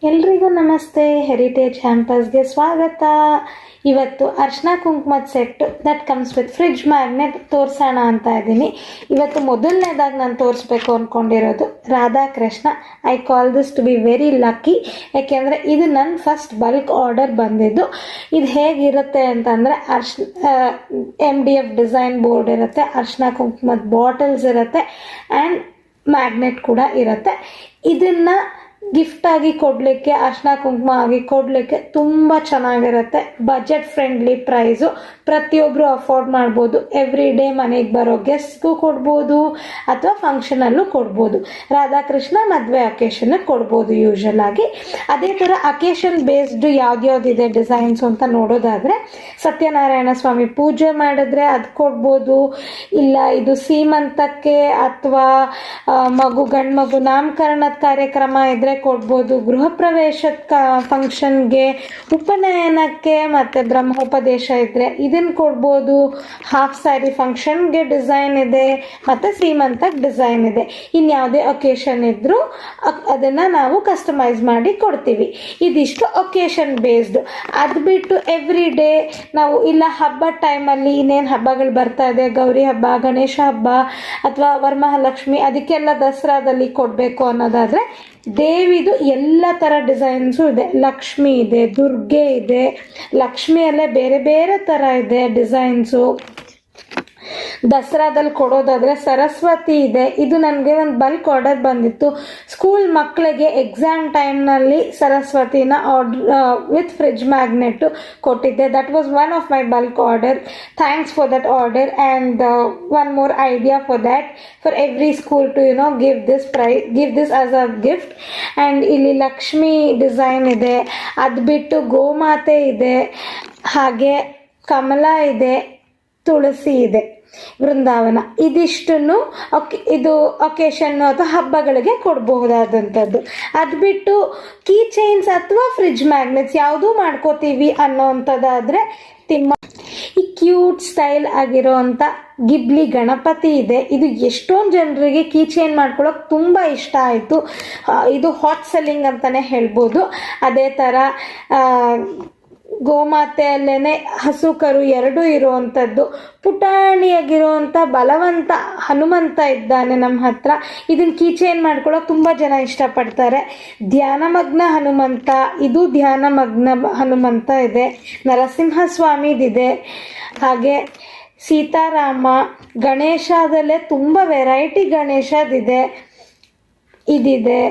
ಎಲ್ರಿಗೂ ನಮಸ್ತೆ. ಹೆರಿಟೇಜ್ ಕ್ಯಾಂಪಸ್ಗೆ ಸ್ವಾಗತ. ಇವತ್ತು ಅರ್ಶಿನ ಕುಂಕುಮದ set that comes with fridge magnet ತೋರಿಸೋಣ ಅಂತ ಇದ್ದೀನಿ. ಇವತ್ತು ಮೊದಲನೇದಾಗಿ ನಾನು ತೋರಿಸ್ಬೇಕು ಅಂದ್ಕೊಂಡಿರೋದು Radhakrishna. I call this to be very lucky, ಯಾಕೆಂದರೆ ಇದು ನನ್ನ ಫಸ್ಟ್ ಬಲ್ಕ್ ಆರ್ಡರ್ ಬಂದಿದ್ದು. ಇದು ಹೇಗಿರುತ್ತೆ ಅಂತಂದರೆ MDF ಡಿಸೈನ್ ಬೋರ್ಡ್ ಇರುತ್ತೆ, ಅರ್ಶಿನ ಕುಂಕುಮದ ಬಾಟಲ್ಸ್ ಇರುತ್ತೆ ಆ್ಯಂಡ್ ಮ್ಯಾಗ್ನೆಟ್ ಕೂಡ ಇರುತ್ತೆ. ಇದನ್ನು ಗಿಫ್ಟಾಗಿ ಕೊಡಲಿಕ್ಕೆ, ಅರ್ಶಿನ ಕುಂಕುಮ ಆಗಿ ಕೊಡಲಿಕ್ಕೆ ತುಂಬ ಚೆನ್ನಾಗಿರುತ್ತೆ. ಬಜೆಟ್ ಫ್ರೆಂಡ್ಲಿ ಪ್ರೈಸು, ಪ್ರತಿಯೊಬ್ಬರು ಅಫೋರ್ಡ್ ಮಾಡ್ಬೋದು. ಎವ್ರಿ ಡೇ ಮನೆಗೆ ಬರೋ ಗೆಸ್ಟ್ಗೂ ಕೊಡ್ಬೋದು ಅಥವಾ ಫಂಕ್ಷನಲ್ಲೂ ಕೊಡ್ಬೋದು. ರಾಧಾಕೃಷ್ಣ ಮದುವೆ ಅಕೇಶನ್ಗೆ ಕೊಡ್ಬೋದು ಯೂಶಲ್ ಆಗಿ. ಅದೇ ಥರ ಅಕೇಶನ್ ಬೇಸ್ಡ್ ಯಾವ್ದ್ಯಾವ್ದಿದೆ ಡಿಸೈನ್ಸ್ ಅಂತ ನೋಡೋದಾದರೆ, ಸತ್ಯನಾರಾಯಣ ಸ್ವಾಮಿ ಪೂಜೆ ಮಾಡಿದ್ರೆ ಅದು ಕೊಡ್ಬೋದು, ಇಲ್ಲ ಇದು ಸೀಮಂತಕ್ಕೆ ಅಥವಾ ಗಂಡು ಮಗು ನಾಮಕರಣದ ಕಾರ್ಯಕ್ರಮ ಇದ್ದರೆ ಕೊಡ್ಬೋದು, ಗೃಹ ಪ್ರವೇಶದ ಫಂಕ್ಷನ್ಗೆ, ಉಪನಯನಕ್ಕೆ ಮತ್ತು ಬ್ರಹ್ಮೋಪದೇಶ ಇದ್ದರೆ ಇದನ್ನು ಕೊಡ್ಬೋದು. ಹಾಫ್ ಸ್ಯಾರಿ ಫಂಕ್ಷನ್ಗೆ ಡಿಸೈನ್ ಇದೆ ಮತ್ತು ಸೀಮಂತಕ್ಕೆ ಡಿಸೈನ್ ಇದೆ. ಇನ್ಯಾವುದೇ ಒಕೇಶನ್ ಇದ್ದರೂ ಅದನ್ನು ನಾವು ಕಸ್ಟಮೈಸ್ ಮಾಡಿ ಕೊಡ್ತೀವಿ. ಇದಿಷ್ಟು ಒಕೇಶನ್ ಬೇಸ್ಡು. ಅದು ಬಿಟ್ಟು ಎವ್ರಿ ಡೇ ನಾವು ಇಲ್ಲ ಹಬ್ಬದ ಟೈಮಲ್ಲಿ ಇನ್ನೇನು ಹಬ್ಬಗಳು ಬರ್ತಾ ಇದೆ, ಗೌರಿ ಹಬ್ಬ, ಗಣೇಶ ಹಬ್ಬ ಅಥವಾ ವರಮಹಾಲಕ್ಷ್ಮಿ, ಅದಕ್ಕೆಲ್ಲ ದಸರಾದಲ್ಲಿ ಕೊಡಬೇಕು ಅನ್ನೋದಾದರೆ ದೇವಿದು ಎಲ್ಲ ಥರ ಡಿಸೈನ್ಸು ಇದೆ. ಲಕ್ಷ್ಮಿ ಇದೆ, ದುರ್ಗೆ ಇದೆ, ಲಕ್ಷ್ಮಿಯಲ್ಲೇ ಬೇರೆ ಬೇರೆ ಥರ ಇದೆ ಡಿಸೈನ್ಸು. ದಸರಾದಲ್ಲಿ ಕೊಡೋದಾದರೆ ಸರಸ್ವತಿ ಇದೆ. ಇದು ನನಗೆ ಒಂದು ಬಲ್ಕ್ ಆರ್ಡರ್ ಬಂದಿತ್ತು. ಸ್ಕೂಲ್ ಮಕ್ಕಳಿಗೆ ಎಕ್ಸಾಮ್ ಟೈಮ್ನಲ್ಲಿ ಸರಸ್ವತಿನ ವಿತ್ ಫ್ರಿಡ್ಜ್ ಮ್ಯಾಗ್ನೆಟ್ಟು ಕೊಟ್ಟಿದ್ದೆ. That was one of my bulk order. Thanks for that order and one more idea for that, for every school to give this as a gift. And ಇಲ್ಲಿ Lakshmi design ಇದೆ. ಅದು ಬಿಟ್ಟು ಗೋಮಾತೆ ಇದೆ, ಹಾಗೆ ಕಮಲ ಇದೆ, ತುಳಸಿ ಇದೆ, ವೃಂದಾವನ. ಇದಿಷ್ಟನ್ನು ಇದು ಒಕೇಶನ್ ಅಥವಾ ಹಬ್ಬಗಳಿಗೆ ಕೊಡಬಹುದಾದಂಥದ್ದು. ಅದು ಬಿಟ್ಟು ಕೀ ಚೈನ್ಸ್ ಅಥವಾ ಫ್ರಿಡ್ಜ್ ಮ್ಯಾಗ್ನೆಟ್ಸ್ ಯಾವುದೂ ಮಾಡ್ಕೋತೀವಿ ಅನ್ನೋವಂಥದ್ದಾದರೆ ಈ ಕ್ಯೂಟ್ ಸ್ಟೈಲ್ ಆಗಿರೋವಂಥ ಗಿಬ್ಲಿ ಗಣಪತಿ ಇದೆ. ಇದು ಎಷ್ಟೊಂದು ಜನರಿಗೆ ಕೀ ಚೈನ್ ಮಾಡ್ಕೊಳ್ಳೋಕೆ ತುಂಬ ಇಷ್ಟ ಆಯಿತು. ಇದು ಹಾಟ್ ಸೆಲ್ಲಿಂಗ್ ಅಂತಲೇ ಹೇಳ್ಬೋದು. ಅದೇ ಥರ ಗೋಮಾತೆಯಲ್ಲೇ ಹಸು ಕರು ಎರಡೂ ಇರುವಂಥದ್ದು, ಪುಟಾಣಿಯಾಗಿರುವಂಥ ಬಲವಂತ ಹನುಮಂತ ಇದ್ದಾನೆ ನಮ್ಮ ಹತ್ರ. ಇದನ್ನು ಕೀ ಚೈನ್ ಮಾಡ್ಕೊಳ್ಳೋಕೆ ತುಂಬ ಜನ ಇಷ್ಟಪಡ್ತಾರೆ. ಧ್ಯಾನಮಗ್ನ ಹನುಮಂತ, ಇದು ಧ್ಯಾನಮಗ್ನ ಹನುಮಂತ ಇದೆ. ನರಸಿಂಹಸ್ವಾಮಿದಿದೆ, ಹಾಗೆ ಸೀತಾರಾಮ, ಗಣೇಶದಲ್ಲೇ ತುಂಬ ವೆರೈಟಿ ಗಣೇಶದಿದೆ, ಇದಿದೆ.